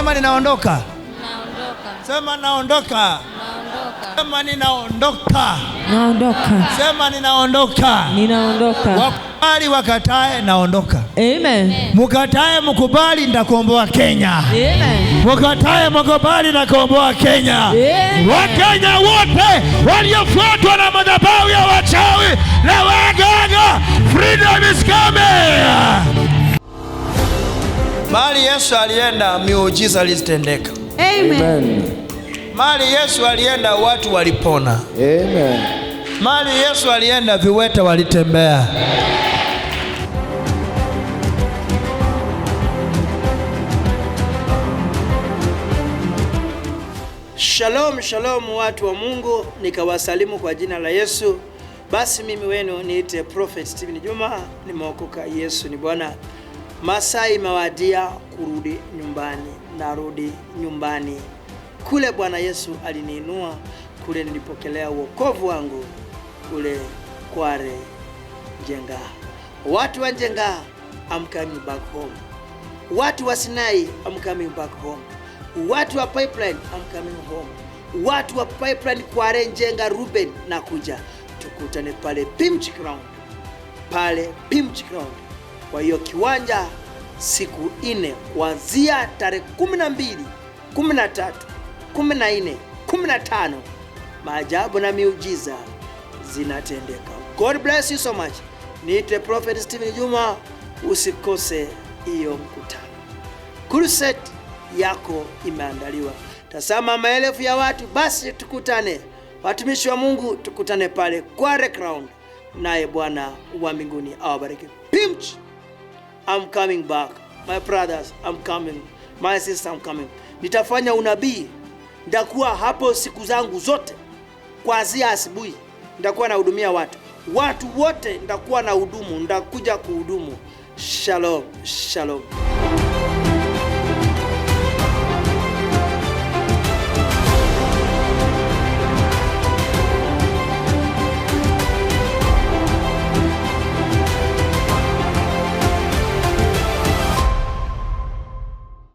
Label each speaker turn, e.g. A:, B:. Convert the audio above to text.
A: Sema ninaondoka.
B: Naondoka.
A: Sema naondoka.
B: Naondoka.
A: Sema ninaondoka.
C: Naondoka.
A: Sema ninaondoka.
C: Ninaondoka.
A: Wakubali wakatae, naondoka.
C: Amen.
A: Mukatae mkubali, ndakomboa Kenya.
C: Amen.
A: Mukatae mkubali, ndakomboa Kenya.
C: Amen.
A: Wakenya wote waliofuatwa na madhabahu ya wachawi na waganga, freedom is coming. Mahali Yesu alienda, miujiza ilitendeka.
C: Amen.
A: Mahali Yesu alienda, watu walipona.
D: Amen.
A: Mahali Yesu alienda, viwete walitembea.
E: Shalom, shalom watu wa Mungu, nikawasalimu kwa jina la Yesu. Basi mimi wenu niite Prophet Steven Juma, nimeokoka. Yesu ni Bwana. Masai mawadia kurudi nyumbani, narudi nyumbani. Kule Bwana Yesu aliniinua, kule nilipokelea wokovu wangu, kule Kware Njenga. Watu wa Njenga, I'm coming back home. Watu wa Sinai, I'm coming back home. Watu wa Pipeline, I'm coming home. Watu wa Pipeline, Kware Njenga, Ruben, nakuja. Tukutane pale Pimch Ground. Pale Pimch Ground. Kwa hiyo kiwanja siku 4 kuanzia tarehe 12, 13, 14, 15, maajabu na miujiza zinatendeka. God bless you so much. Niite Prophet Steven Juma, usikose hiyo mkutano. Crusade yako imeandaliwa. Tazama maelfu ya watu, basi tukutane. Watumishi wa Mungu tukutane pale Kware Ground. Naye Bwana wa mbinguni awabariki. Pimch, I'm coming back. My brothers, I'm coming. My sister, I'm coming. Nitafanya unabii. Nitakuwa hapo siku zangu zote. Kuanzia asubuhi nitakuwa nahudumia watu. Watu wote nitakuwa na hudumu, nitakuja kuhudumu. Shalom, shalom.